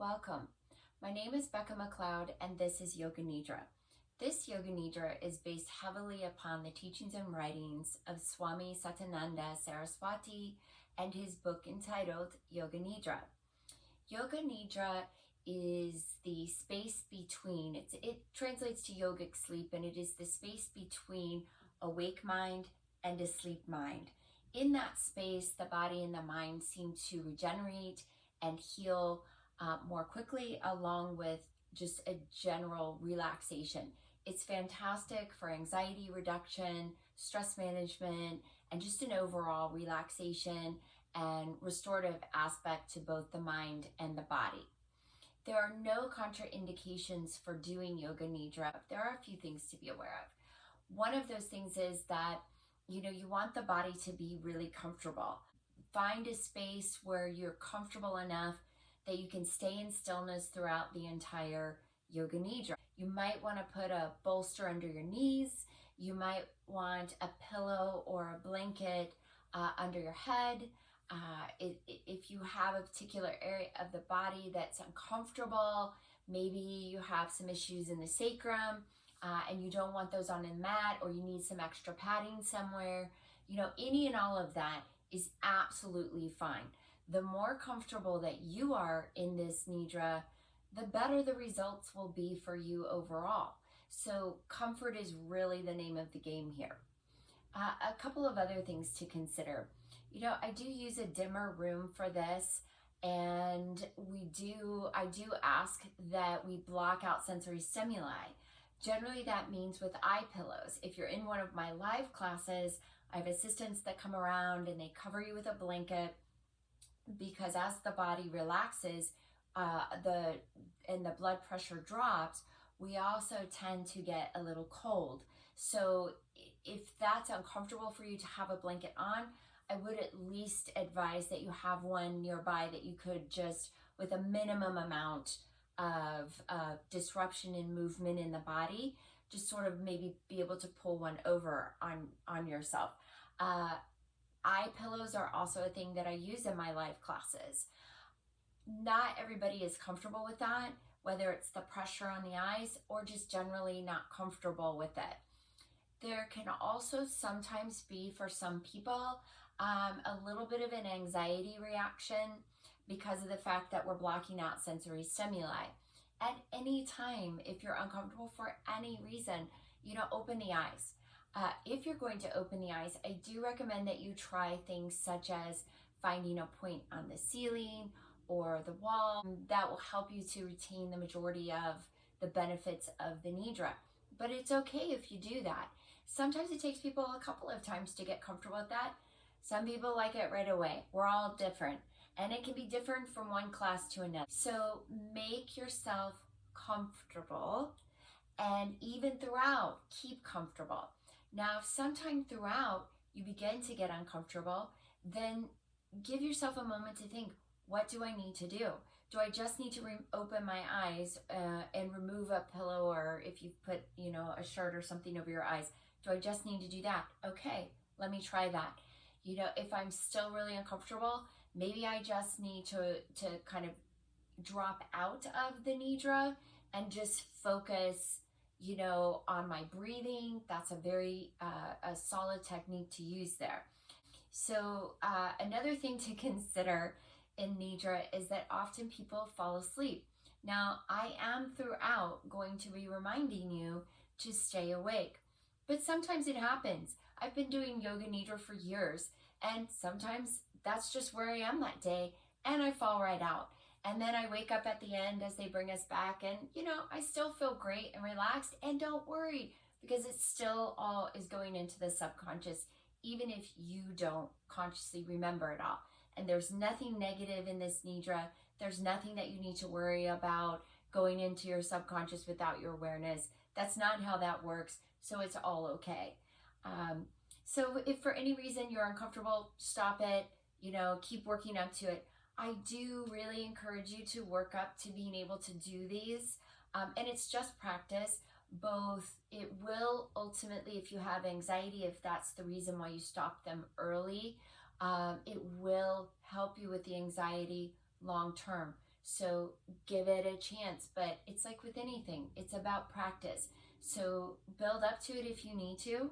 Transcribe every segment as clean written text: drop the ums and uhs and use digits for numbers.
welcome. My name is Becca McLeod and this is Yoga Nidra. This Yoga Nidra is based heavily upon the teachings and writings of Swami Satyananda Saraswati and his book entitled Yoga Nidra. Yoga Nidra is the space between, it translates to yogic sleep, and it is the space between awake mind and asleep mind. In that space, the body and the mind seem to regenerate and heal more quickly, along with just a general relaxation. It's fantastic for anxiety reduction, stress management, and just an overall relaxation and restorative aspect to both the mind and the body. There are no contraindications for doing Yoga Nidra. There are a few things to be aware of. One of those things is that you want the body to be really comfortable. Find a space where you're comfortable enough that you can stay in stillness throughout the entire Yoga Nidra. You might want to put a bolster under your knees. You might want a pillow or a blanket under your head. If you have a particular area of the body that's uncomfortable, maybe you have some issues in the sacrum and you don't want those on the mat, or you need some extra padding somewhere, any and all of that is absolutely fine. The more comfortable that you are in this Nidra, the better the results will be for you overall. So comfort is really the name of the game here. A couple of other things to consider. I do use a dimmer room for this, and I do ask that we block out sensory stimuli. Generally, that means with eye pillows. If you're in one of my live classes, I have assistants that come around and they cover you with a blanket, because as the body relaxes and the blood pressure drops, we also tend to get a little cold. So if that's uncomfortable for you to have a blanket on, I would at least advise that you have one nearby that you could just, with a minimum amount of disruption in movement in the body, just sort of maybe be able to pull one over on yourself. Eye pillows are also a thing that I use in my live classes. Not everybody is comfortable with that, whether it's the pressure on the eyes or just generally not comfortable with it. There can also sometimes be, for some people, a little bit of an anxiety reaction because of the fact that we're blocking out sensory stimuli. At any time, if you're uncomfortable for any reason, open the eyes. If you're going to open the eyes, I do recommend that you try things such as finding a point on the ceiling or the wall. That will help you to retain the majority of the benefits of the Nidra. But it's okay if you do that. Sometimes it takes people a couple of times to get comfortable with that. Some people like it right away. We're all different, and it can be different from one class to another. So make yourself comfortable, and even throughout, keep comfortable. Now, if sometime throughout you begin to get uncomfortable, then give yourself a moment to think, what do I need to do? Do I just need to open my eyes and remove a pillow, or if you put, a shirt or something over your eyes, do I just need to do that? Okay, let me try that. If I'm still really uncomfortable, maybe I just need to kind of drop out of the Nidra and just focus, on my breathing. That's a very a solid technique to use there. So another thing to consider in Nidra is that often people fall asleep. Now, I am throughout going to be reminding you to stay awake, but sometimes it happens. I've been doing Yoga Nidra for years, and sometimes that's just where I am that day, and I fall right out. And then I wake up at the end as they bring us back, and I still feel great and relaxed. And don't worry, because it still all is going into the subconscious, even if you don't consciously remember it all. And there's nothing negative in this Nidra. There's nothing that you need to worry about going into your subconscious without your awareness. That's not how that works. So it's all okay. So if for any reason you're uncomfortable, stop it, keep working up to it. I do really encourage you to work up to being able to do these. And it's just practice. Both, it will ultimately, if you have anxiety, if that's the reason why you stop them early, it will help you with the anxiety long term. So give it a chance, but it's like with anything, it's about practice. So build up to it if you need to.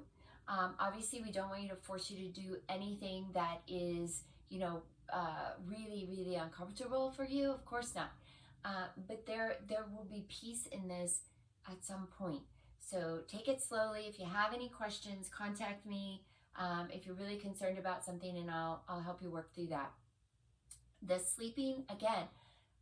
Obviously, we don't want you to force you to do anything that is, really, really uncomfortable for you. Of course not. But there will be peace in this at some point. So take it slowly. If you have any questions, contact me. If you're really concerned about something, and I'll help you work through that. The sleeping, again,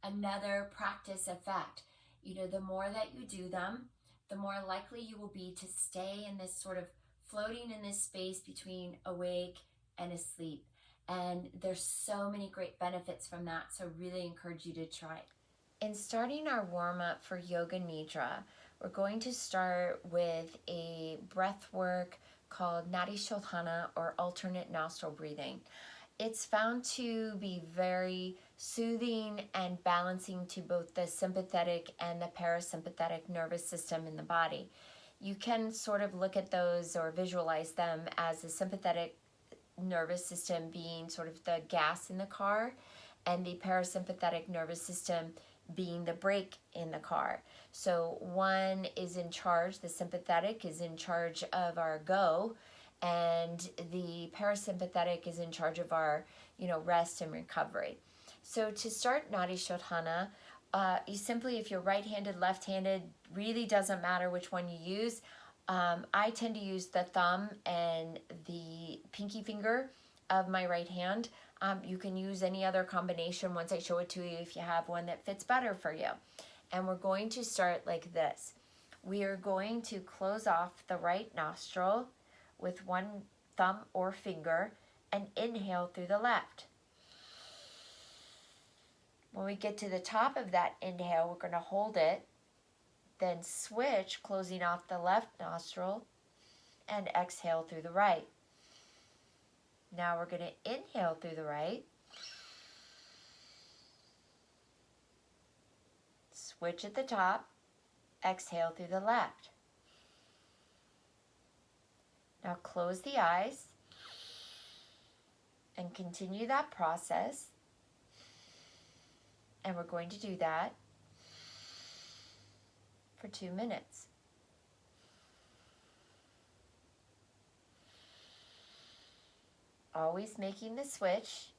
another practice effect. The more that you do them, the more likely you will be to stay in this sort of floating in this space between awake and asleep. And there's so many great benefits from that. So really encourage you to try it. In starting our warm up for Yoga Nidra, we're going to start with a breath work called Nadi Shodhana, or alternate nostril breathing. It's found to be very soothing and balancing to both the sympathetic and the parasympathetic nervous system in the body. You can sort of look at those or visualize them as the sympathetic nervous system being sort of the gas in the car, and the parasympathetic nervous system being the brake in the car. So one is in charge, the sympathetic is in charge of our go, and the parasympathetic is in charge of our, rest and recovery. So to start Nadi Shodhana, you simply, if you're right-handed, left-handed, really doesn't matter which one you use. I tend to use the thumb and the pinky finger of my right hand. You can use any other combination once I show it to you if you have one that fits better for you. And we're going to start like this. We are going to close off the right nostril with one thumb or finger and inhale through the left. When we get to the top of that inhale, we're going to hold it, then switch, closing off the left nostril, and exhale through the right. Now we're going to inhale through the right, switch at the top, exhale through the left. Now close the eyes and continue that process. And we're going to do that for 2 minutes. Always making the switch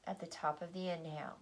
at the top of the inhale.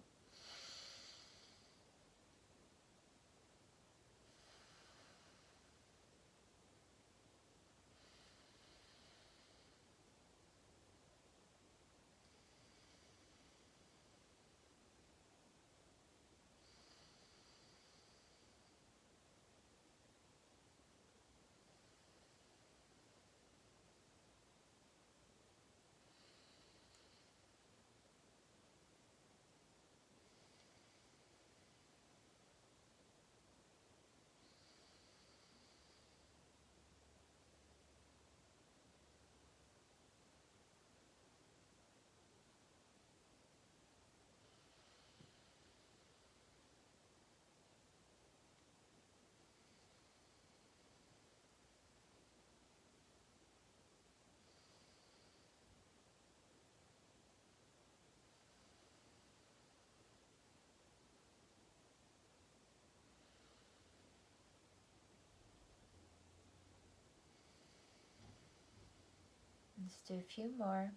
Let's do a few more.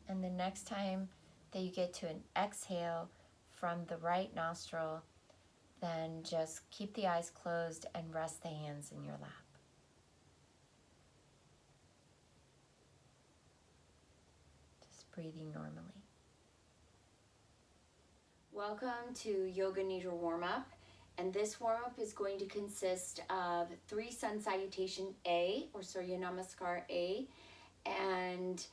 And the next time that you get to an exhale from the right nostril, then just keep the eyes closed and rest the hands in your lap. Just breathing normally. Welcome to Yoga Nidra warm-up. And this warm-up is going to consist of 3 Sun Salutation A, or Surya Namaskar A, and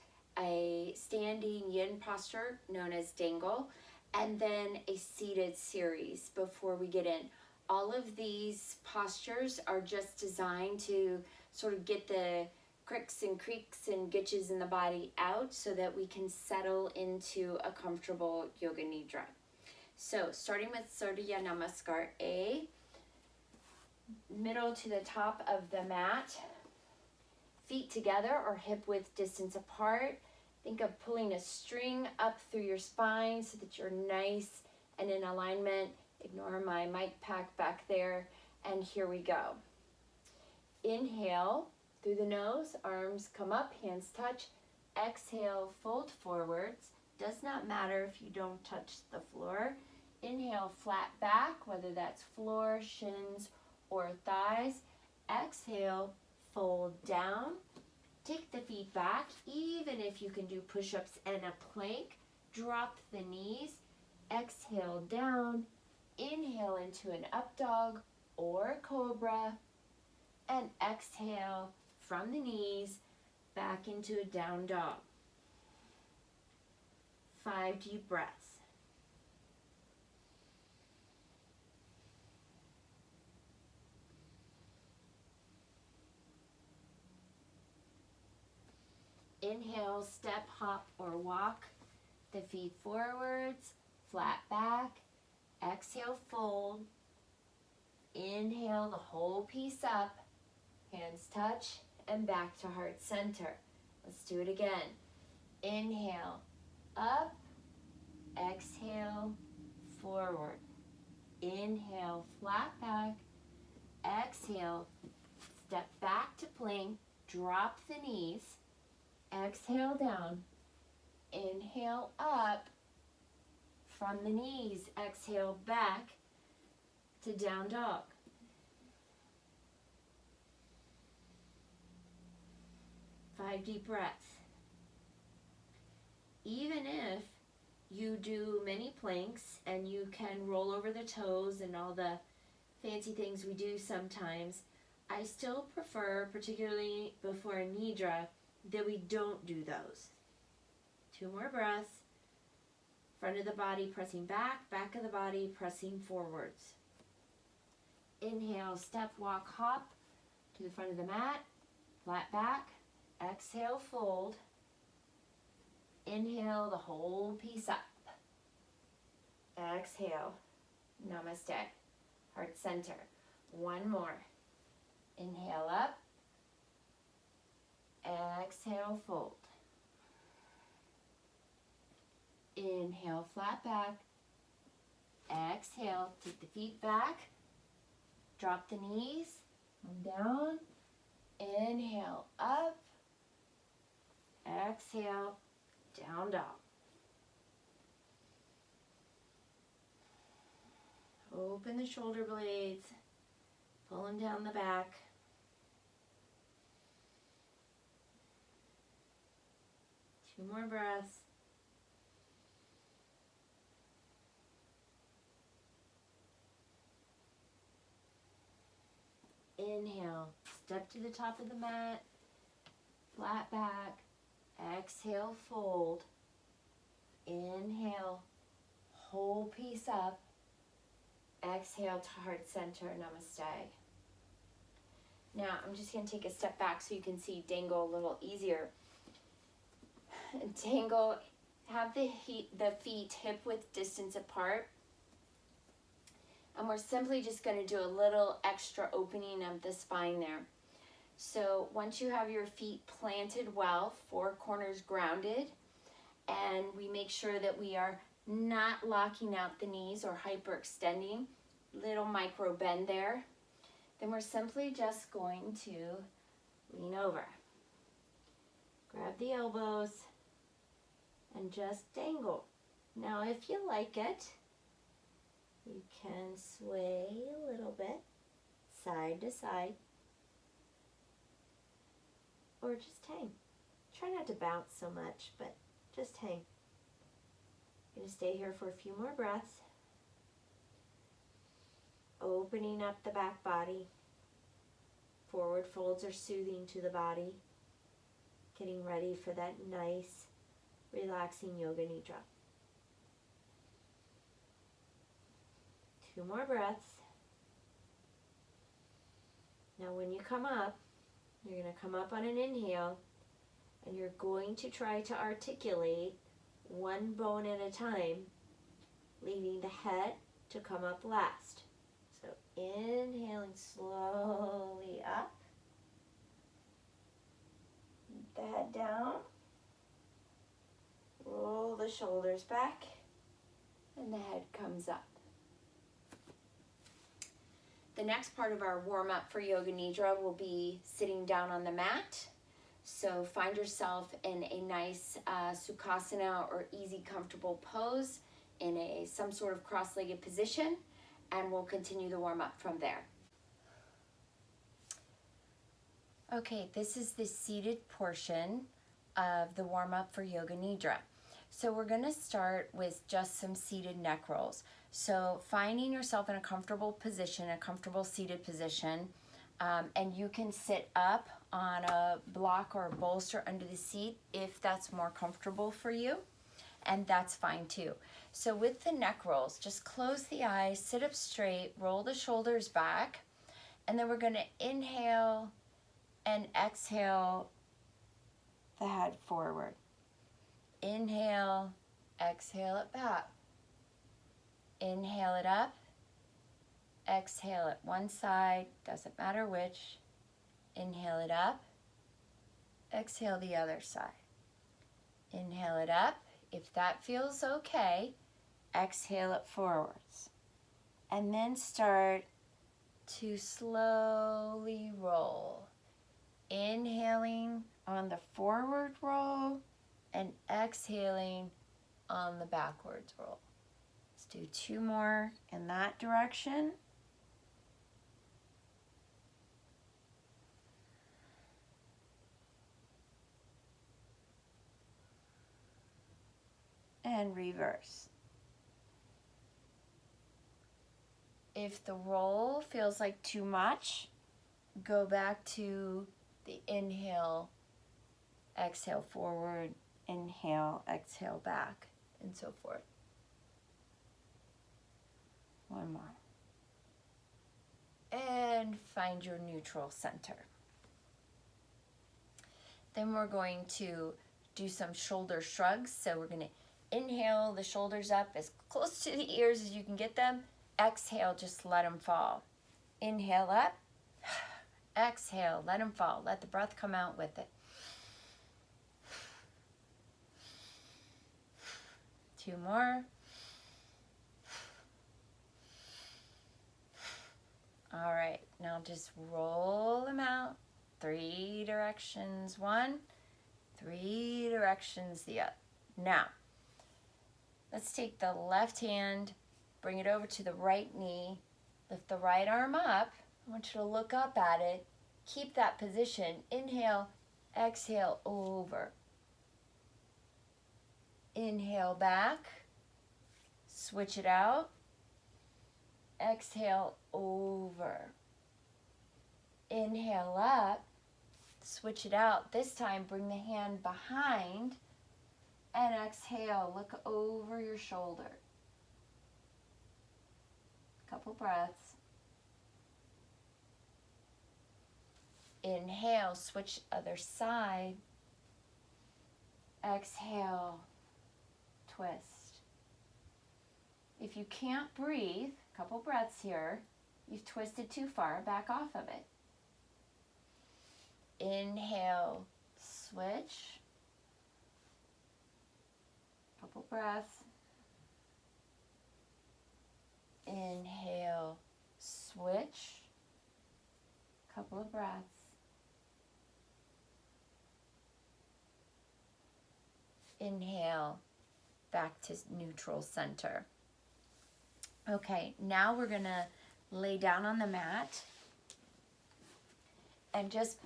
a standing yin posture known as dangle, and then a seated series before we get in. All of these postures are just designed to sort of get the cricks and creaks and gitches in the body out so that we can settle into a comfortable Yoga Nidra. So starting with Surya Namaskar A, middle to the top of the mat, feet together or hip width distance apart. Think of pulling a string up through your spine so that you're nice and in alignment. Ignore my mic pack back there. And here we go. Inhale through the nose, arms come up, hands touch. Exhale, fold forwards. Does not matter if you don't touch the floor. Inhale, flat back, whether that's floor, shins, or thighs. Exhale, fold down. Take the feet back, even if you can do push-ups and a plank. Drop the knees. Exhale down. Inhale into an up dog or cobra. And exhale from the knees back into a down dog. 5 deep breaths. Inhale, step, hop, or walk the feet forwards, flat back. Exhale, fold. Inhale the whole piece up, hands touch, and back to heart center. Let's do it again. Inhale, up. Exhale, forward. Inhale, flat back. Exhale, step back to plank, drop the knees. Exhale down. Inhale up. From the knees, exhale back to down dog. Five deep breaths. Even if you do many planks and you can roll over the toes and all the fancy things we do sometimes, I still prefer, particularly before a Nidra, that we don't do those. 2 more breaths. Front of the body pressing back, back of the body pressing forwards. Inhale, step, walk, hop to the front of the mat, flat back. Exhale, fold. Inhale the whole piece up. Exhale, namaste, heart center. 1 more. Inhale up. Exhale, fold. Inhale, flat back. Exhale, take the feet back. Drop the knees. Come down. Inhale, up. Exhale, down dog. Open the shoulder blades. Pull them down the back. Two more breaths. Inhale, step to the top of the mat, flat back. Exhale, fold. Inhale, whole piece up. Exhale to heart center, namaste. Now I'm just going to take a step back so you can see dangle a little easier. Dangle, have the feet hip width distance apart. And we're simply just going to do a little extra opening of the spine there. So once you have your feet planted well, 4 corners grounded, and we make sure that we are not locking out the knees or hyperextending, little micro bend there, then we're simply just going to lean over. Grab the elbows and just dangle. Now if you like it, you can sway a little bit, side to side, or just hang. Try not to bounce so much, but just hang. I'm going to stay here for a few more breaths. Opening up the back body. Forward folds are soothing to the body. Getting ready for that nice relaxing Yoga Nidra. 2 more breaths. Now when you come up, you're going to come up on an inhale, and you're going to try to articulate one bone at a time, leaving the head to come up last. So inhaling slowly up, the head down, roll the shoulders back, and the head comes up. The next part of our warm-up for Yoga Nidra will be sitting down on the mat. So find yourself in a nice Sukhasana or easy, comfortable pose in some sort of cross-legged position, and we'll continue the warm-up from there. Okay, this is the seated portion of the warm-up for Yoga Nidra. So we're going to start with just some seated neck rolls. So finding yourself in a comfortable position, a comfortable seated position, and you can sit up on a block or a bolster under the seat if that's more comfortable for you, and that's fine too. So with the neck rolls, just close the eyes, sit up straight, roll the shoulders back, and then we're going to inhale and exhale the head forward. Inhale, exhale it back. Inhale it up, exhale it one side, doesn't matter which. Inhale it up, exhale the other side. Inhale it up. If that feels okay, exhale it forwards. And then start to slowly roll. Inhaling on the forward roll and exhaling on the backwards roll. Let's do 2 more in that direction. And reverse. If the roll feels like too much, go back to the inhale, exhale forward, inhale, exhale back, and so forth. 1 more. And find your neutral center. Then we're going to do some shoulder shrugs. So we're going to inhale the shoulders up as close to the ears as you can get them. Exhale, just let them fall. Inhale up. Exhale, let them fall. Let the breath come out with it. 2 more. All right, now just roll them out. 3 directions, 1, 3 directions, the other. Now, let's take the left hand, bring it over to the right knee, lift the right arm up. I want you to look up at it. Keep that position. Inhale, exhale, over. Inhale back, switch it out. Exhale, over. Inhale up, switch it out. This time, bring the hand behind and exhale. Look over your shoulder. Couple breaths. Inhale, switch other side. Exhale, twist. If you can't breathe, couple breaths here, you've twisted too far, back off of it. Inhale, switch. Couple breaths. Inhale, switch. Couple of breaths. Inhale, back to neutral center. Okay, now we're gonna lay down on the mat and just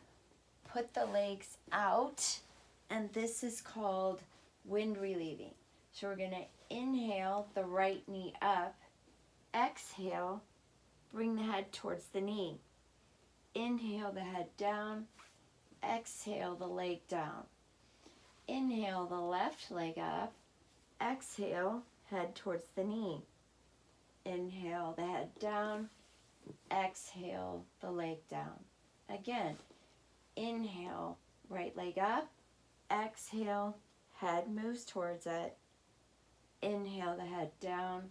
put the legs out, and this is called wind relieving. So we're gonna inhale the right knee up, exhale, bring the head towards the knee. Inhale the head down, exhale the leg down. Inhale the left leg up. Exhale, head towards the knee. Inhale the head down. Exhale the leg down. Again, inhale, right leg up. Exhale, head moves towards it. Inhale the head down.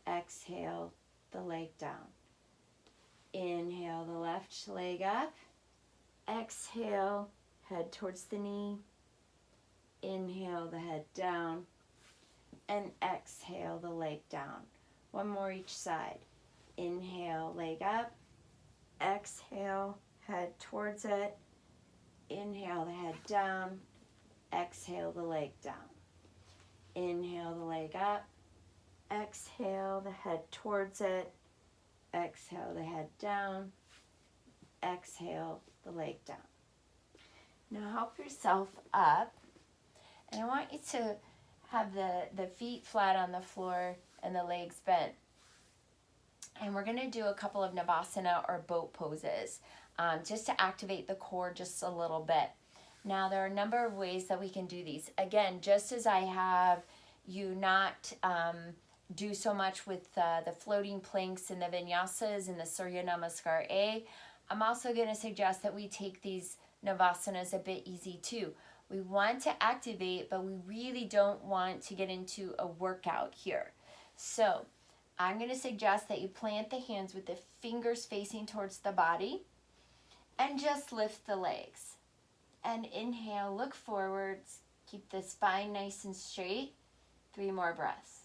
Exhale the leg down. Inhale the left leg up. Exhale, head towards the knee. Inhale the head down. And exhale the leg down. One more each side. Inhale, leg up. Exhale, head towards it. Inhale the head down. Exhale the leg down. Inhale the leg up. Exhale the head towards it. Exhale the head down. Exhale the leg down. Now help yourself up. And I want you to have the feet flat on the floor and the legs bent. And we're going to do a couple of Navasana or boat poses just to activate the core just a little bit. Now, there are a number of ways that we can do these. Again, just as I have you not do so much with the floating planks and the vinyasas and the Surya Namaskar A, I'm also going to suggest that we take these Navasanas a bit easy too. We want to activate, but we really don't want to get into a workout here. So I'm going to suggest that you plant the hands with the fingers facing towards the body and just lift the legs. And inhale, look forwards, keep the spine nice and straight. 3 more breaths.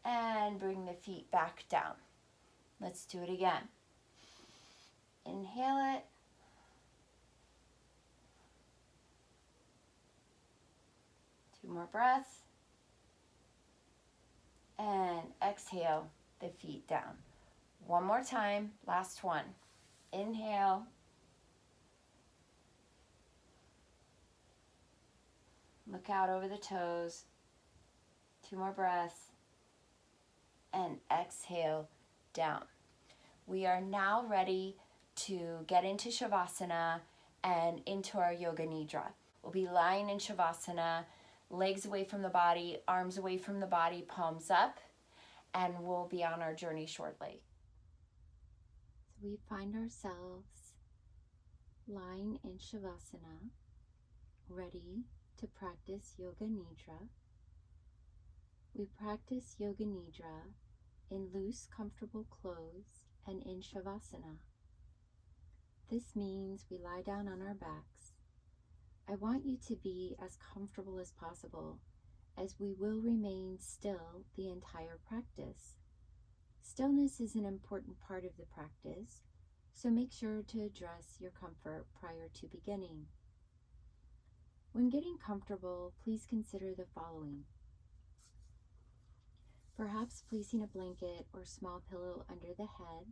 And bring the feet back down. Let's do it again. Inhale it. Two more breaths. And exhale the feet down. One more time, last one. Inhale. Look out over the toes. 2 more breaths. And exhale down. We are now ready to get into Shavasana and into our Yoga Nidra. We'll be lying in Shavasana, legs away from the body, arms away from the body, palms up, and we'll be on our journey shortly. So we find ourselves lying in Shavasana, ready to practice Yoga Nidra. We practice Yoga Nidra in loose, comfortable clothes and in Shavasana. This means we lie down on our backs. I want you to be as comfortable as possible, as we will remain still the entire practice. Stillness is an important part of the practice, so make sure to address your comfort prior to beginning. When getting comfortable, please consider the following. Perhaps placing a blanket or small pillow under the head,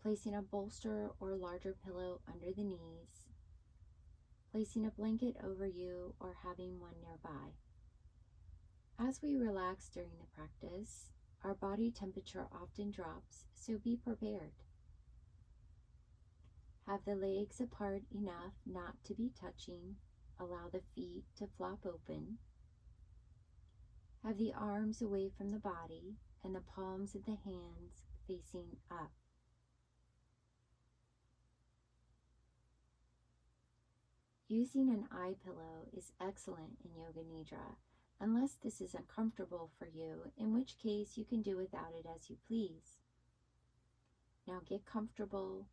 placing a bolster or larger pillow under the knees, placing a blanket over you or having one nearby. As we relax during the practice, our body temperature often drops, so be prepared. Have the legs apart enough not to be touching. Allow the feet to flop open. Have the arms away from the body and the palms of the hands facing up. Using an eye pillow is excellent in Yoga Nidra, unless this is uncomfortable for you, in which case you can do without it as you please. Now get comfortable.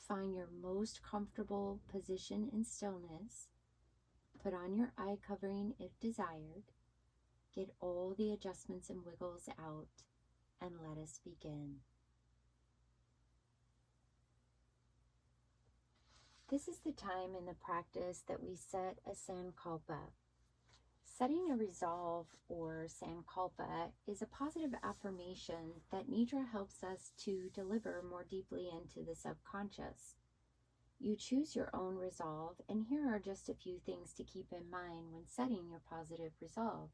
Find your most comfortable position in stillness. Put on your eye covering if desired. Get all the adjustments and wiggles out, and let us begin. This is the time in the practice that we set a sankalpa. Setting a resolve or sankalpa is a positive affirmation that Nidra helps us to deliver more deeply into the subconscious. You choose your own resolve, and here are just a few things to keep in mind when setting your positive resolve.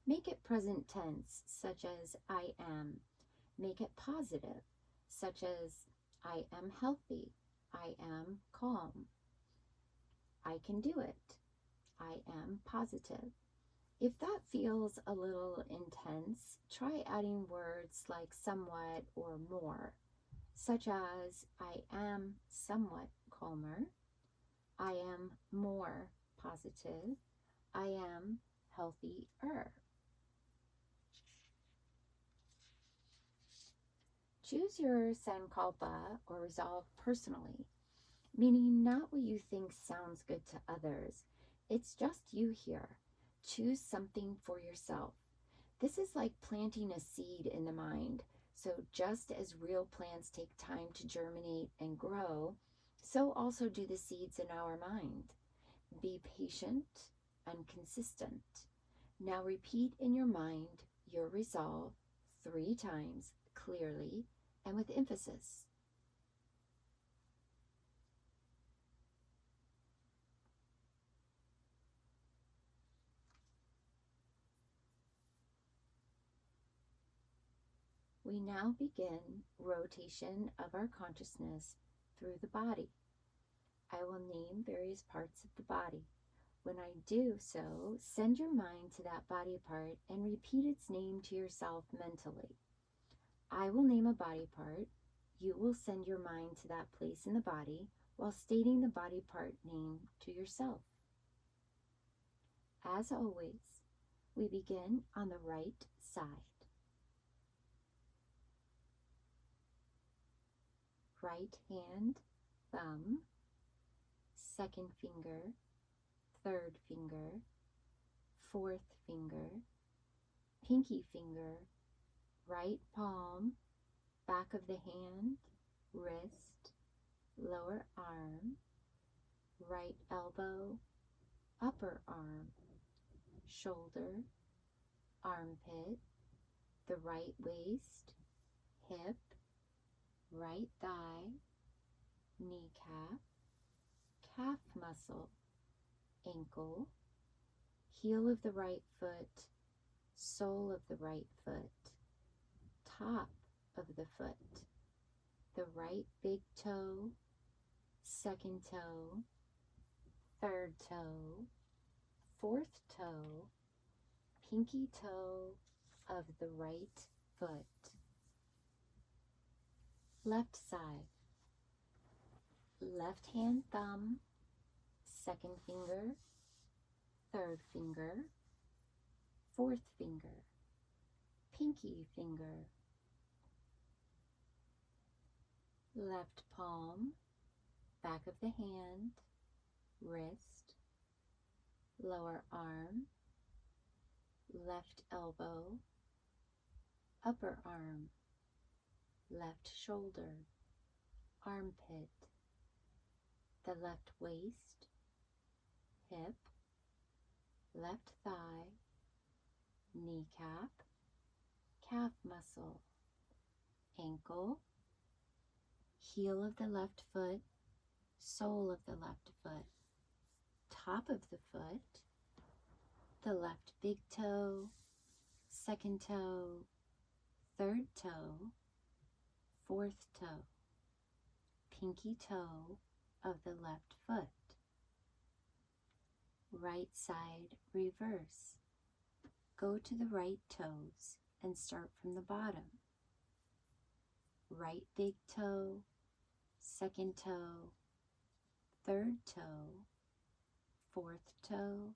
Make it present tense, such as I am. Make it positive, such as I am healthy, I am calm. I can do it. I am positive. If that feels a little intense, try adding words like somewhat or more, such as I am somewhat calmer, I am more positive, I am healthier. Choose your sankalpa or resolve personally, meaning not what you think sounds good to others. It's just you here. Choose something for yourself. This is like planting a seed in the mind. So just as real plants take time to germinate and grow, so also do the seeds in our mind. Be patient and consistent. Now repeat in your mind your resolve 3 times clearly and with emphasis. We now begin rotation of our consciousness through the body. I will name various parts of the body. When I do so, send your mind to that body part and repeat its name to yourself mentally. I will name a body part. You will send your mind to that place in the body while stating the body part name to yourself. As always, we begin on the right side. Right hand, thumb, second finger, third finger, fourth finger, pinky finger, right palm, back of the hand, wrist, lower arm, right elbow, upper arm, shoulder, armpit, the right waist, hip, right thigh, kneecap, calf muscle, ankle, heel of the right foot, sole of the right foot, top of the foot, the right big toe, second toe, third toe, fourth toe, pinky toe of the right foot. Left side. Left hand thumb, second finger, third finger, fourth finger, pinky finger. Left palm, back of the hand, wrist, lower arm, left elbow, upper arm, left shoulder, armpit, the left waist, hip, left thigh, kneecap, calf muscle, ankle, heel of the left foot, sole of the left foot, top of the foot, the left big toe, second toe, third toe, fourth toe, pinky toe of the left foot. Right side reverse. Go to the right toes and start from the bottom. Right big toe, second toe, third toe, fourth toe,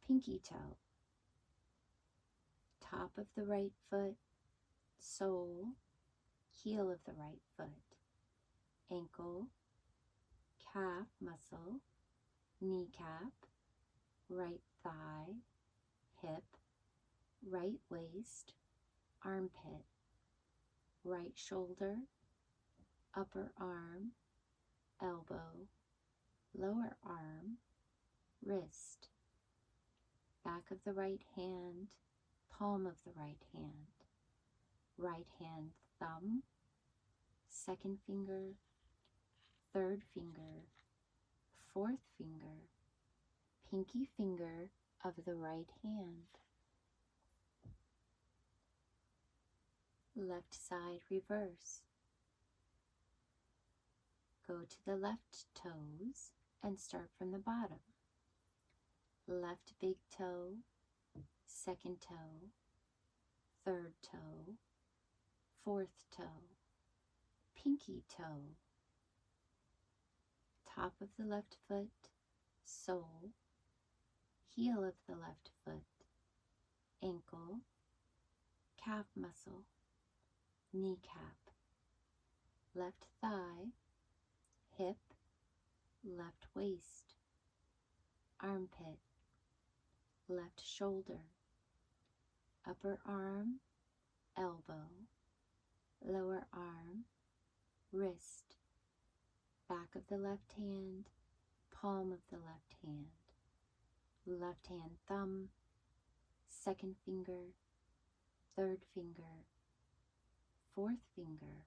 pinky toe. Top of the right foot, sole, heel of the right foot, ankle, calf muscle, kneecap, right thigh, hip, right waist, armpit, right shoulder, upper arm, elbow, lower arm, wrist, back of the right hand, palm of the right hand thumb, second finger, third finger, fourth finger, pinky finger of the right hand. Left side reverse. Go to the left toes and start from the bottom. Left big toe, second toe, third toe, fourth toe, pinky toe, top of the left foot, sole, heel of the left foot, ankle, calf muscle, kneecap, left thigh, hip, left waist, armpit, left shoulder, upper arm, elbow, lower arm, wrist, back of the left hand, palm of the left hand thumb, second finger, third finger, fourth finger,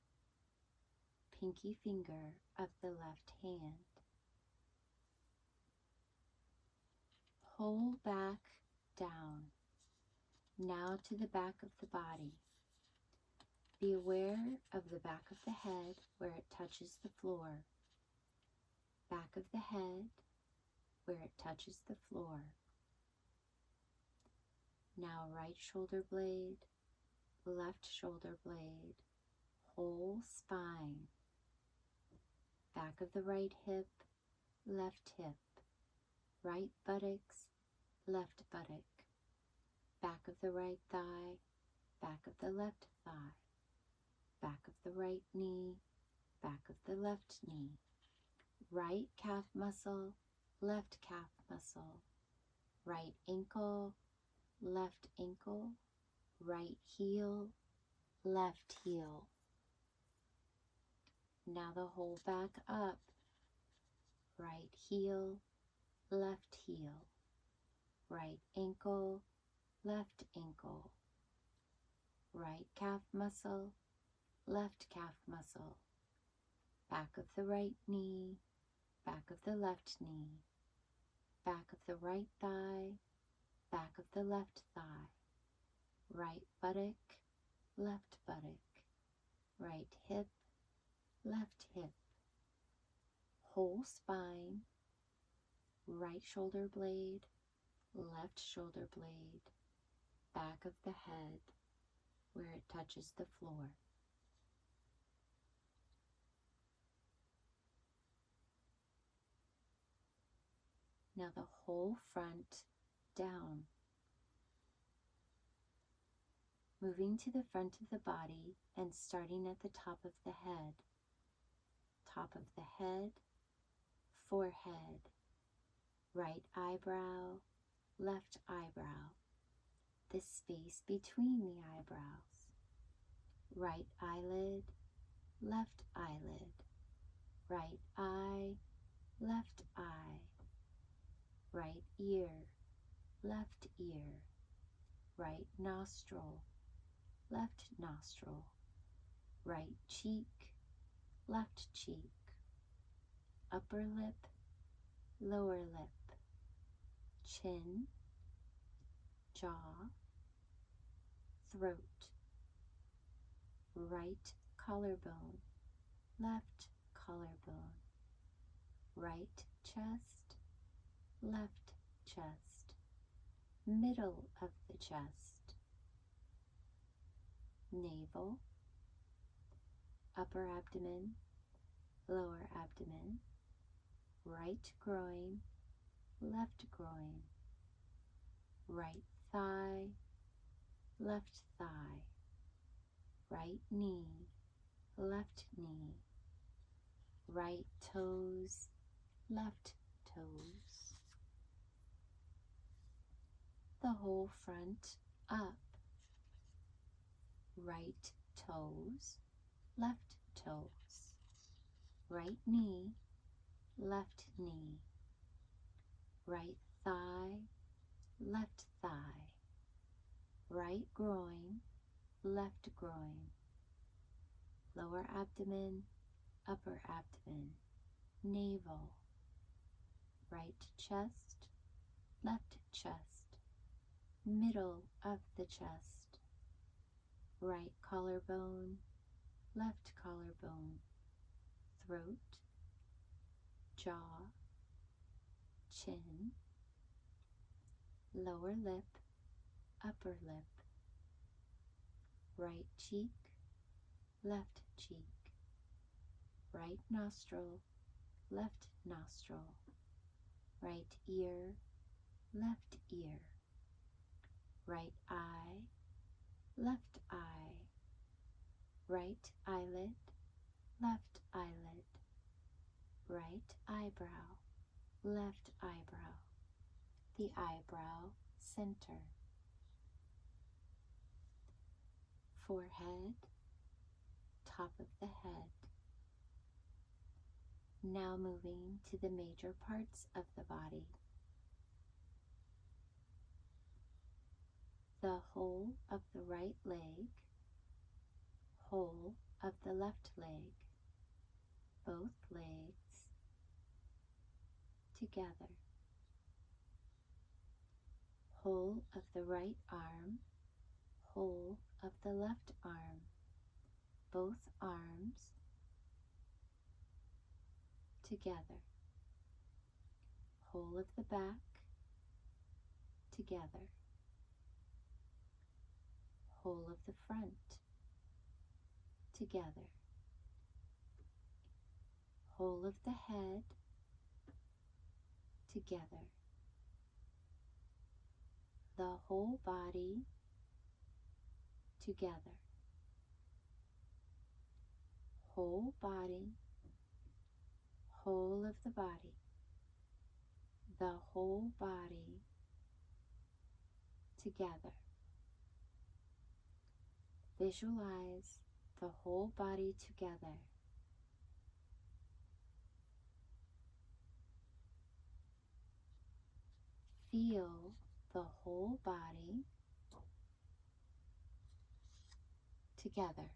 pinky finger of the left hand. Pull back down. Now to the back of the body. Be aware of the back of the head where it touches the floor. Back of the head where it touches the floor. Now right shoulder blade, left shoulder blade, whole spine. Back of the right hip, left hip, right buttocks, left buttock, back of the right thigh, back of the left thigh, back of the right knee, back of the left knee, right calf muscle, left calf muscle, right ankle, left ankle, right heel, left heel. Now the whole back up, right heel, left heel, right ankle, left ankle, right calf muscle, left calf muscle, back of the right knee, back of the left knee, back of the right thigh, back of the left thigh, right buttock, left buttock, right hip, left hip, whole spine, right shoulder blade, left shoulder blade, back of the head where it touches the floor. Now the whole front down. Moving to the front of the body and starting at the top of the head. Top of the head, forehead, right eyebrow, left eyebrow, the space between the eyebrows, right eyelid, left eyelid, right eye, left eye, right ear, left ear, right nostril, left nostril, right cheek, left cheek, upper lip, lower lip, chin, jaw, throat, right collarbone, left collarbone, right chest, left chest, middle of the chest, navel, upper abdomen, lower abdomen, right groin, left groin, right thigh, left thigh, right knee, left knee, right toes, left toes. The whole front up. Right toes, left toes, right knee, left knee, right thigh, left thigh, right groin, left groin, lower abdomen, upper abdomen, navel, right chest, left chest, middle of the chest, right collarbone, left collarbone, throat, jaw, chin, lower lip, upper lip, right cheek, left cheek, right nostril, left nostril, right ear, left ear, right eye, left eye, right eyelid, left eyelid, right eyebrow, left eyebrow, the eyebrow center, forehead, top of the head. Now moving to the major parts of the body. The whole of the right leg, whole of the left leg, both legs together. Whole of the right arm, whole of the left arm, both arms together. Whole of the back together. Whole of the front together. Whole of the head together. The whole body together. Whole body, whole of the body. The whole body together. Visualize the whole body together. Feel the whole body together.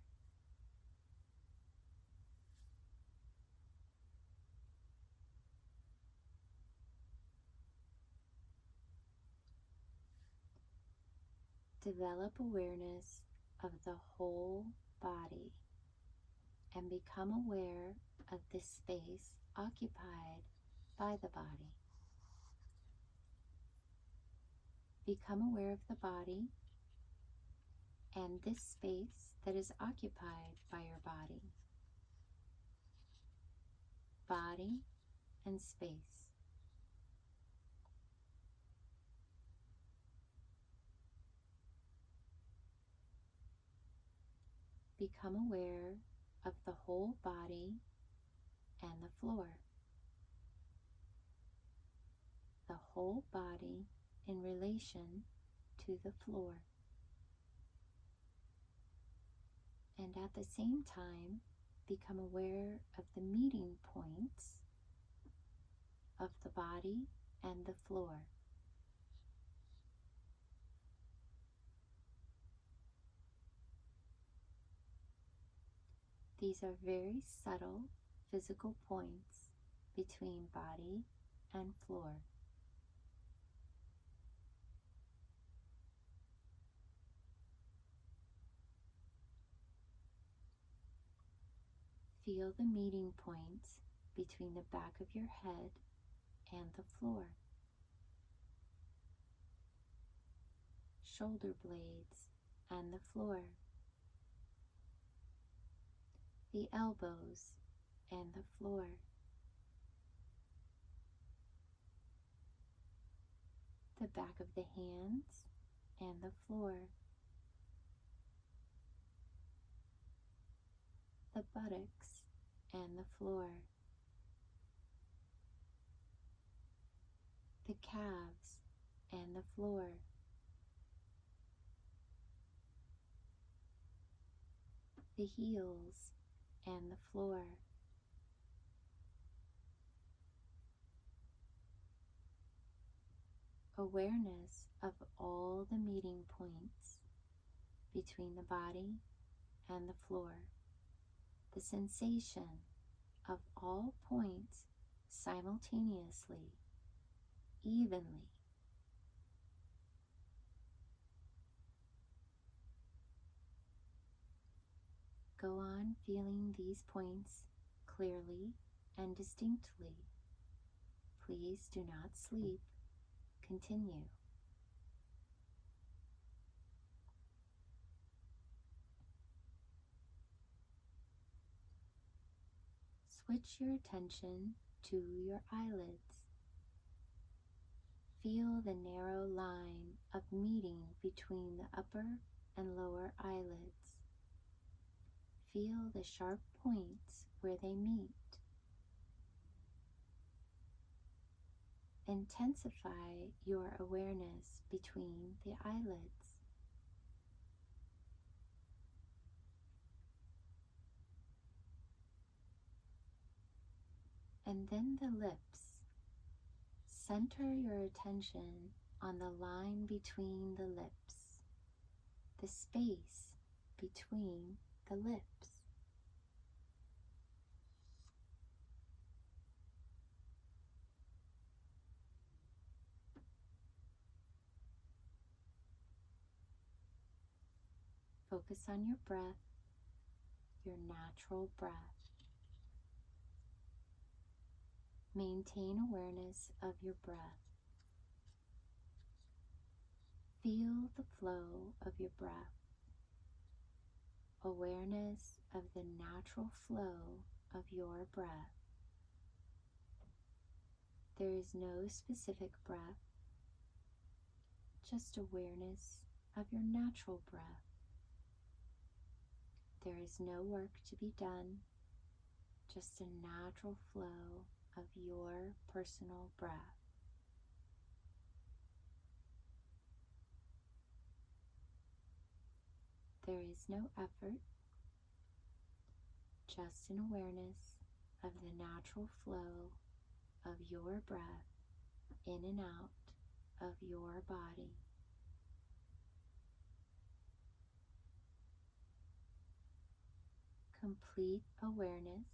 Develop awareness of the whole body and become aware of the space occupied by the body. Become aware of the body and this space that is occupied by your body. Body and space. Become aware of the whole body and the floor. The whole body in relation to the floor. And at the same time, become aware of the meeting points of the body and the floor. These are very subtle physical points between body and floor. Feel the meeting points between the back of your head and the floor. Shoulder blades and the floor. The elbows and the floor. The back of the hands and the floor. The buttocks and the floor. The calves and the floor. The heels and the floor. Awareness of all the meeting points between the body and the floor. The sensation of all points simultaneously, evenly. Go on feeling these points clearly and distinctly Please do not sleep. Continue. Switch your attention to your eyelids. Feel the narrow line of meeting between the upper and lower eyelids. Feel the sharp points where they meet. Intensify your awareness between the eyelids. And then the lips. Center your attention on the line between the lips, the space between the lips. Focus on your breath, your natural breath. Maintain awareness of your breath. Feel the flow of your breath. Awareness of the natural flow of your breath. There is no specific breath, just awareness of your natural breath. There is no work to be done, just a natural flow of your personal breath. There is no effort, just an awareness of the natural flow of your breath in and out of your body. Complete awareness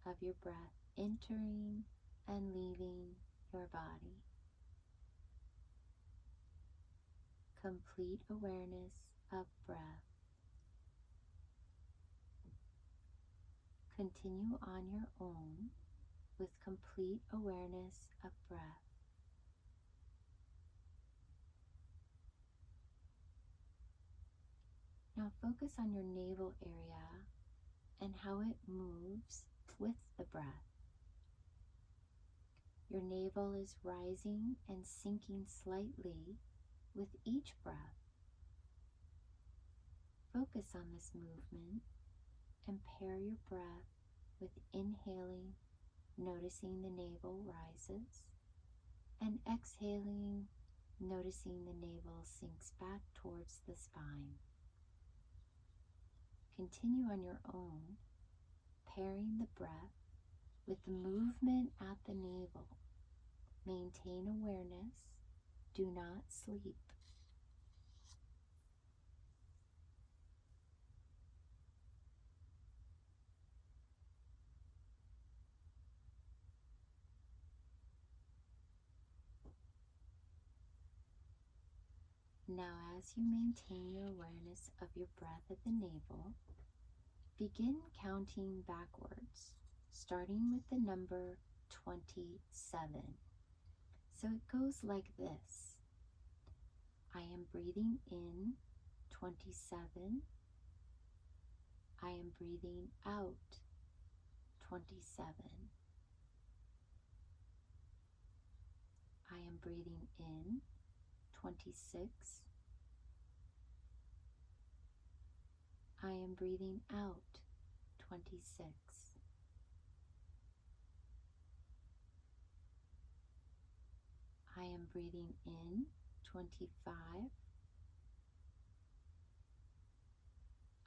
of your breath entering and leaving your body. Complete awareness of breath. Continue on your own with complete awareness of breath. Now focus on your navel area and how it moves with the breath. Your navel is rising and sinking slightly with each breath. Focus on this movement and pair your breath with inhaling, noticing the navel rises, and exhaling, noticing the navel sinks back towards the spine. Continue on your own, pairing the breath with the movement at the navel. Maintain awareness. Do not sleep. Now, as you maintain your awareness of your breath at the navel, begin counting backwards, starting with the number 27. So it goes like this. I am breathing in 27. I am breathing out 27. I am breathing in 26. I am breathing out 26. I am breathing in 25.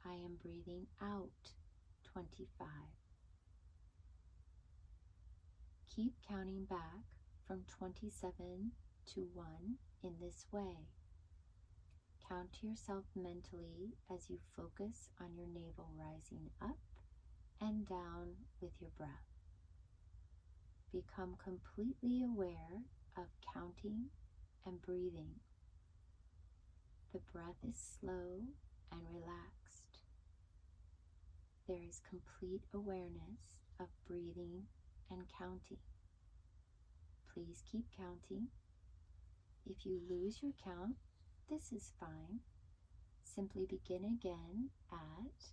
I am breathing out 25. Keep counting back from 27 to 1 in this way. Count to yourself mentally as you focus on your navel rising up and down with your breath. Become completely aware of counting and breathing. The breath is slow and relaxed. There is complete awareness of breathing and counting. please keep counting. If you lose your count, this is fine. Simply begin again at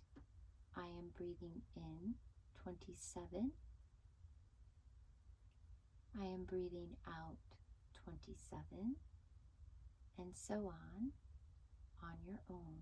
I am breathing in 27. I am breathing out 27, and so on your own.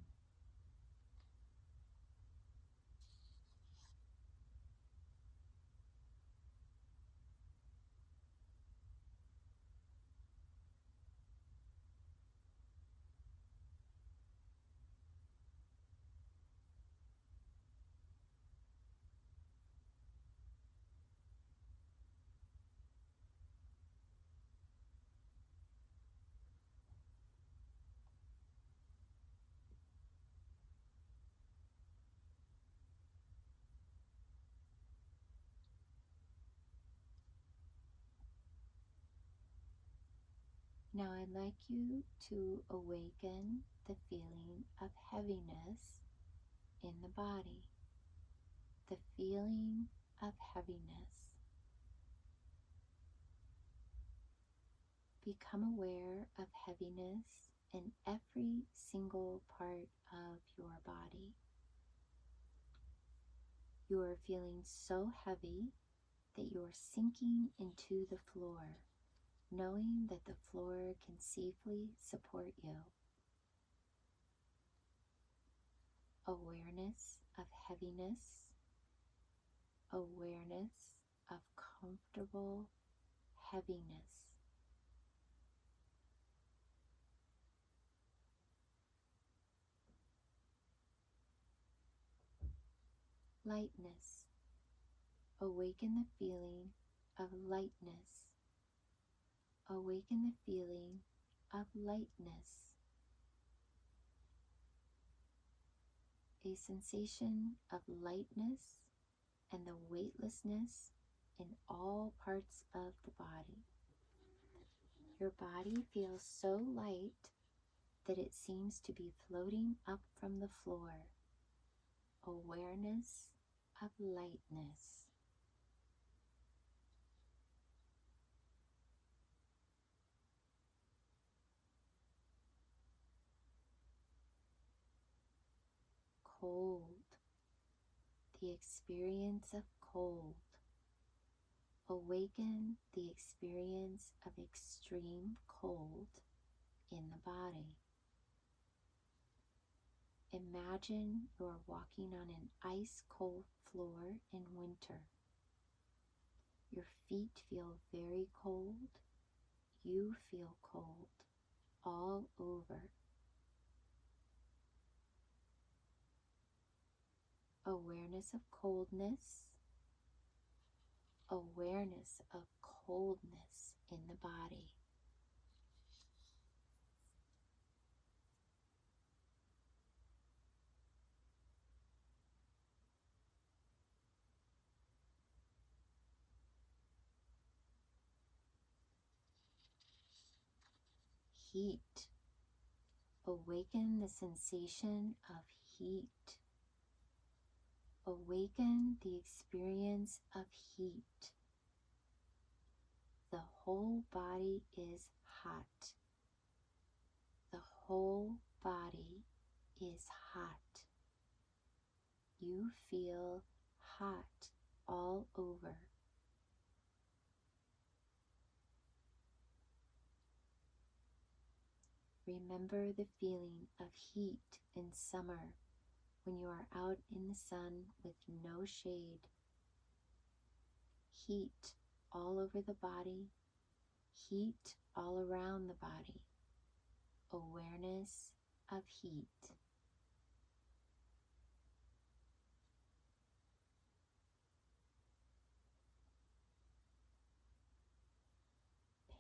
Now I'd like you to awaken the feeling of heaviness in the body. The feeling of heaviness. Become aware of heaviness in every single part of your body. You are feeling so heavy that you are sinking into the floor, knowing that the floor can safely support you. Awareness of heaviness, awareness of comfortable heaviness. Lightness. Awaken the feeling of lightness. Awaken the feeling of lightness. A sensation of lightness and the weightlessness in all parts of the body. Your body feels so light that it seems to be floating up from the floor. Awareness of lightness. Cold. The experience of cold. Awaken the experience of extreme cold in the body. Imagine you're walking on an ice-cold floor in winter. Your feet feel very cold. You feel cold all over. Awareness of coldness. Awareness of coldness in the body. Heat. Awaken the sensation of heat. Awaken the experience of heat. The whole body is hot. The whole body is hot. You feel hot all over. Remember the feeling of heat in summer when you are out in the sun with no shade. Heat all over the body, heat all around the body. Awareness of heat.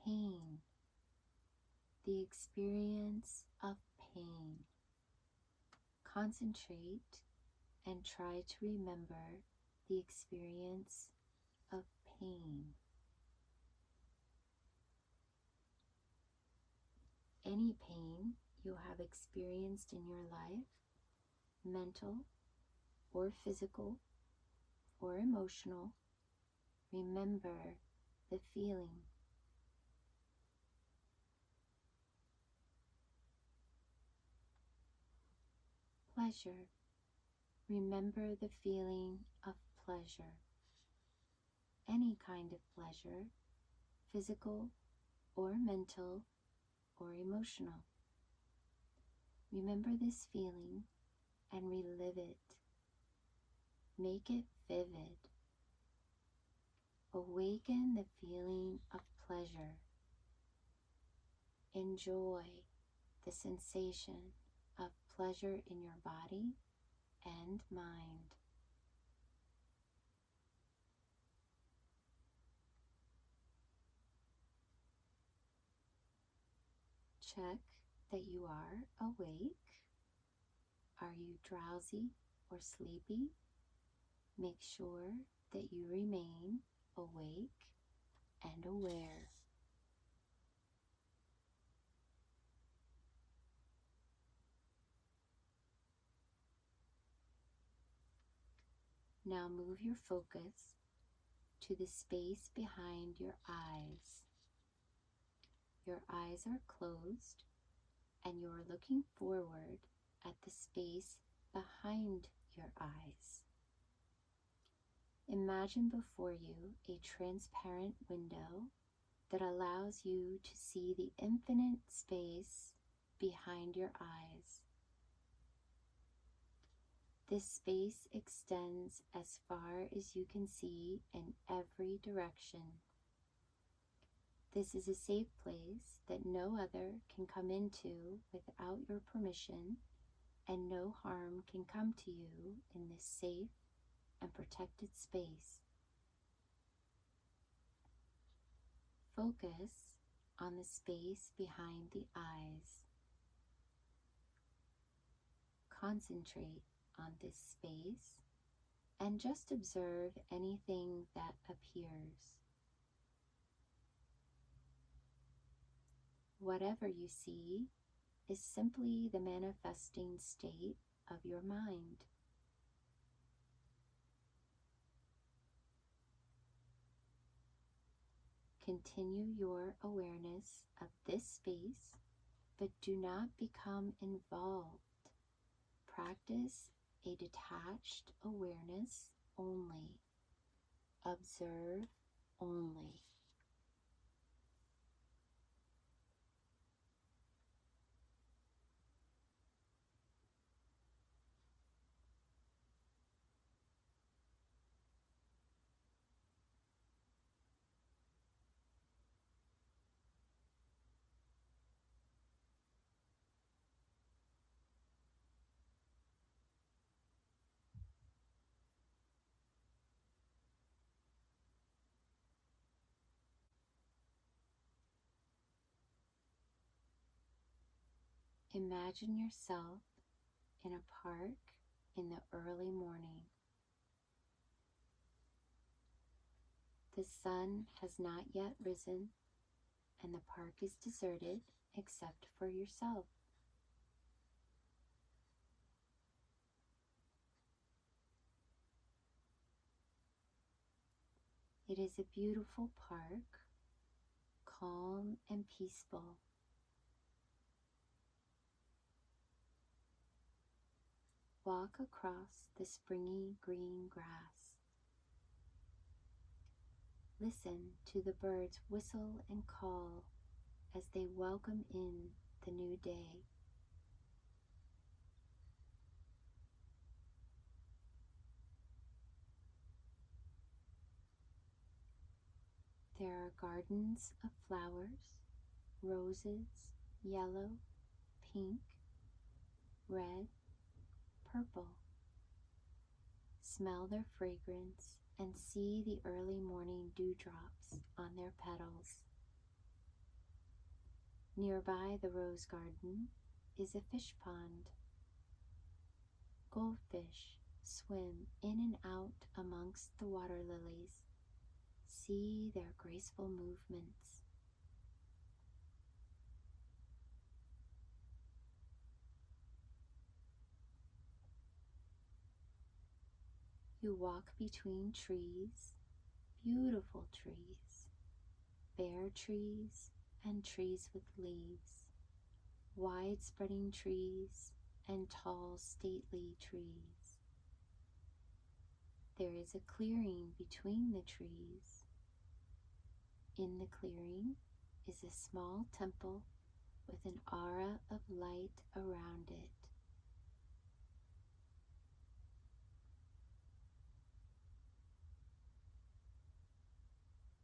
Pain. The experience of pain. Concentrate and try to remember the experience of pain. Any pain you have experienced in your life, mental or physical or emotional, remember the feeling pleasure. Remember the feeling of pleasure. Any kind of pleasure, physical or mental or emotional. Remember this feeling and relive it. Make it vivid. Awaken the feeling of pleasure. Enjoy the sensation of pleasure in your body and mind. Check that you are awake. Are you drowsy or sleepy? Make sure that you remain awake and aware. Now move your focus to the space behind your eyes. Your eyes are closed and you are looking forward at the space behind your eyes. Imagine before you a transparent window that allows you to see the infinite space behind your eyes. This space extends as far as you can see in every direction. This is a safe place that no other can come into without your permission, and no harm can come to you in this safe and protected space. Focus on the space behind the eyes. Concentrate on this space and just observe anything that appears. Whatever you see is simply the manifesting state of your mind. Continue your awareness of this space, but do not become involved. Practice a detached awareness only. Observe only. Imagine yourself in a park in the early morning. The sun has not yet risen, and the park is deserted except for yourself. It is a beautiful park, calm and peaceful. Walk across the springy green grass. Listen to the birds whistle and call as they welcome in the new day. There are gardens of flowers, roses, yellow, pink, red, purple. Smell their fragrance and see the early morning dewdrops on their petals. Nearby the rose garden is a fish pond. Goldfish swim in and out amongst the water lilies. See their graceful movements. You walk between trees, beautiful trees, bare trees and trees with leaves, wide-spreading trees and tall, stately trees. There is a clearing between the trees. In the clearing is a small temple with an aura of light around it.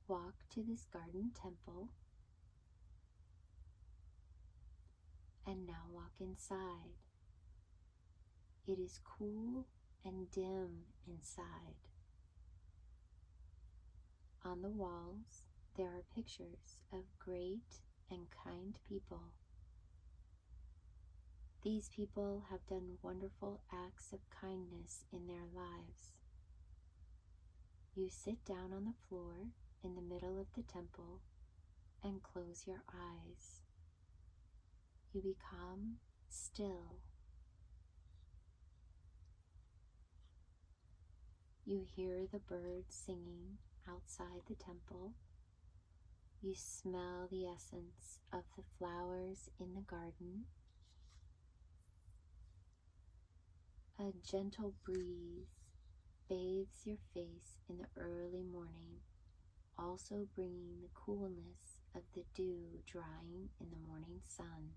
Walk to this garden temple and now walk inside. It is cool and dim inside. On the walls, there are pictures of great and kind people. These people have done wonderful acts of kindness in their lives. You sit down on the floor in the middle of the temple and close your eyes. You become still. You hear the birds singing outside the temple. You smell the essence of the flowers in the garden. A gentle breeze bathes your face in the early morning, also bringing the coolness of the dew drying in the morning sun.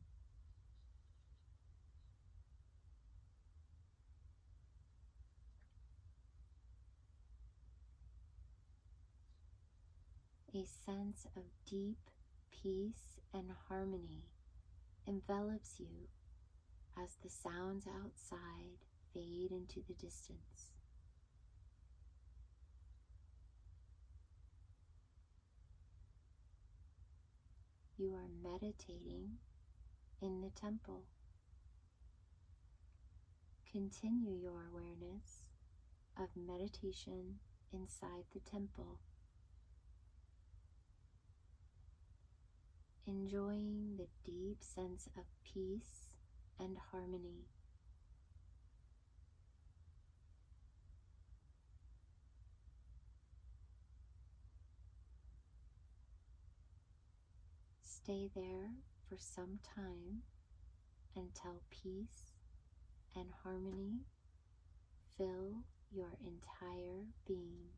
A sense of deep peace and harmony envelops you as the sounds outside fade into the distance. You are meditating in the temple. Continue your awareness of meditation inside the temple, enjoying the deep sense of peace and harmony. Stay there for some time until peace and harmony fill your entire being.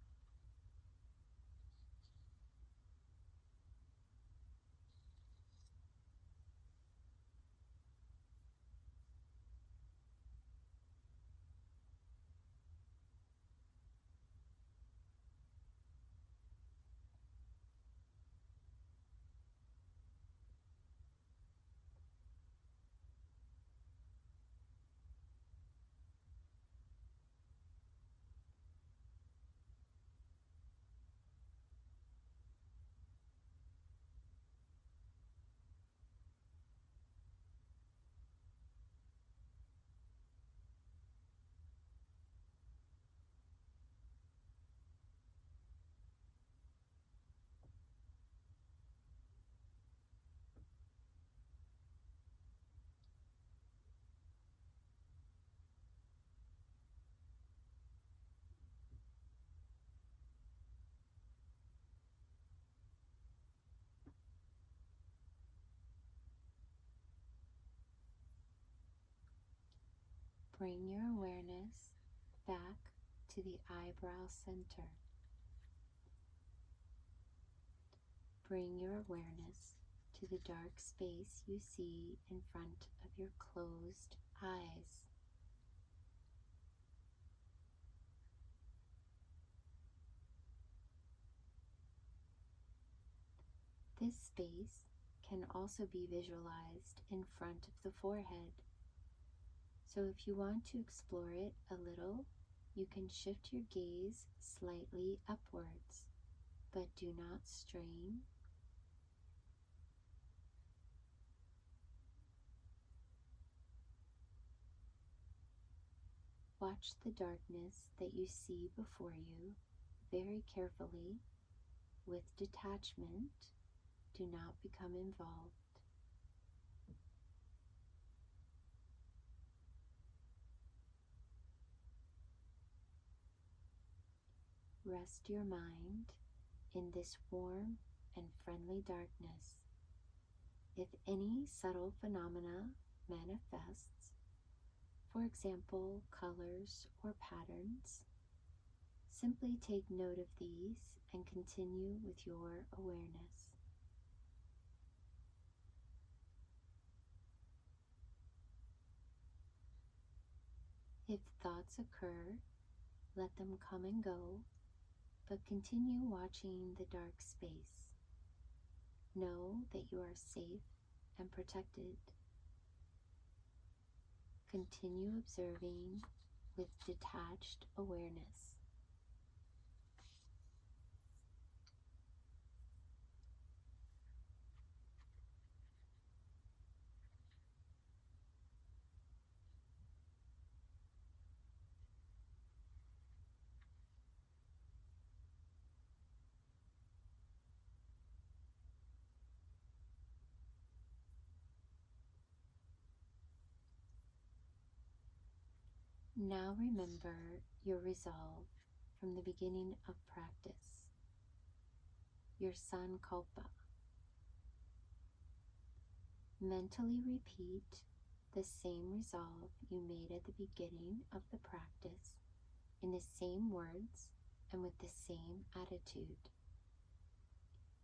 Bring your awareness back to the eyebrow center. Bring your awareness to the dark space you see in front of your closed eyes. This space can also be visualized in front of the forehead. So if you want to explore it a little, you can shift your gaze slightly upwards, but do not strain. Watch the darkness that you see before you very carefully. With detachment, do not become involved. Rest your mind in this warm and friendly darkness. If any subtle phenomena manifests, for example, colors or patterns. Simply take note of these and continue with your awareness. If thoughts occur, let them come and go, but continue watching the dark space. Know that you are safe and protected. Continue observing with detached awareness. Now remember your resolve from the beginning of practice, your sankalpa. Mentally repeat the same resolve you made at the beginning of the practice in the same words and with the same attitude.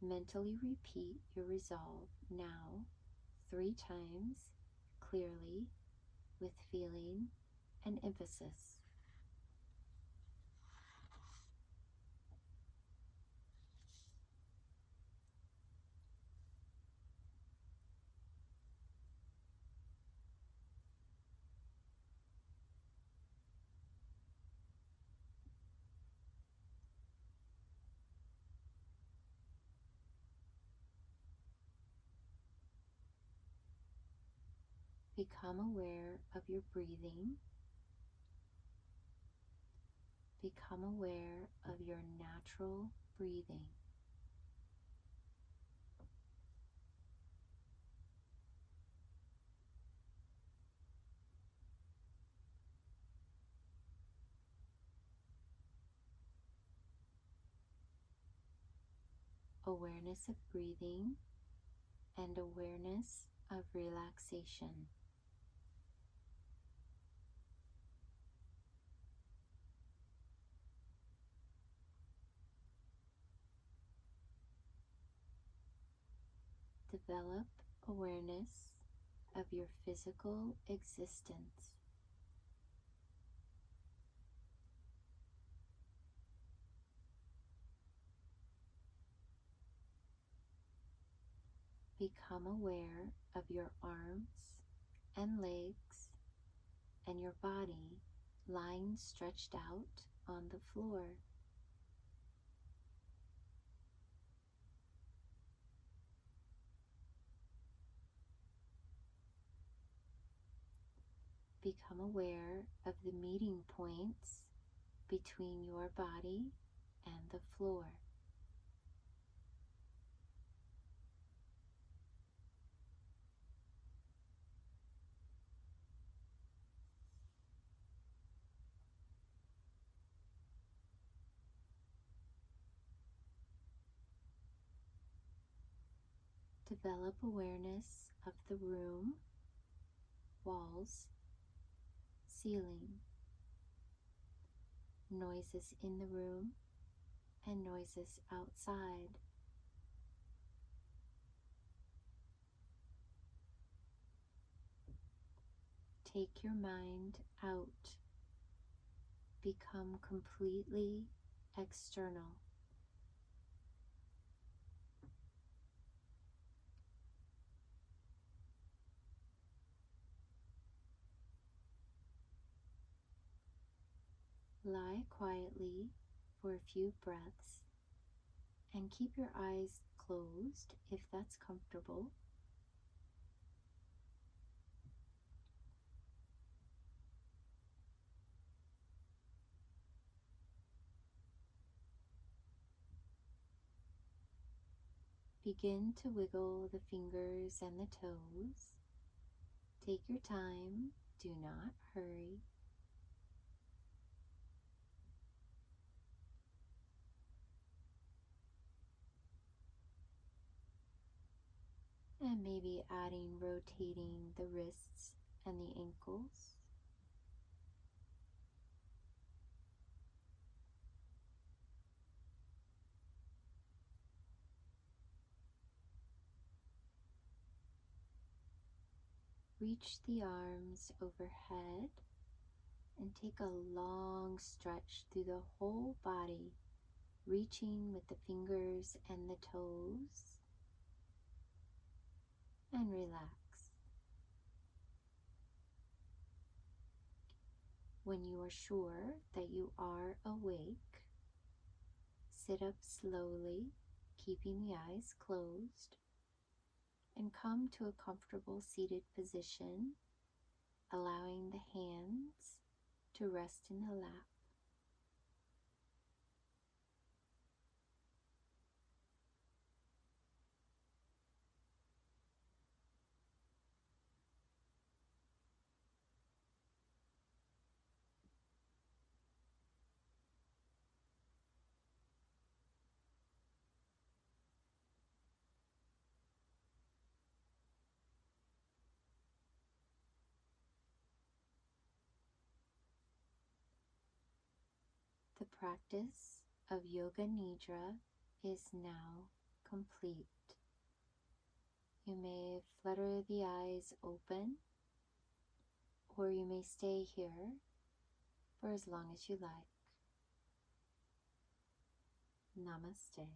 Mentally repeat your resolve now 3 times clearly with feeling and emphasis. Become aware of your breathing. Become aware of your natural breathing. Awareness of breathing and awareness of relaxation. Develop awareness of your physical existence. Become aware of your arms and legs and your body lying stretched out on the floor. Become aware of the meeting points between your body and the floor. Develop awareness of the room, walls, ceiling, noises in the room and noises outside. Take your mind out. Become completely external. Lie quietly for a few breaths and keep your eyes closed if that's comfortable. Begin to wiggle the fingers and the toes. Take your time, do not hurry. And maybe rotating the wrists and the ankles. reach the arms overhead and take a long stretch through the whole body, reaching with the fingers and the toes, and relax. When you are sure that you are awake, sit up slowly, keeping the eyes closed, and come to a comfortable seated position, allowing the hands to rest in the lap. The practice of Yoga Nidra is now complete. You may flutter the eyes open, or you may stay here for as long as you like. Namaste.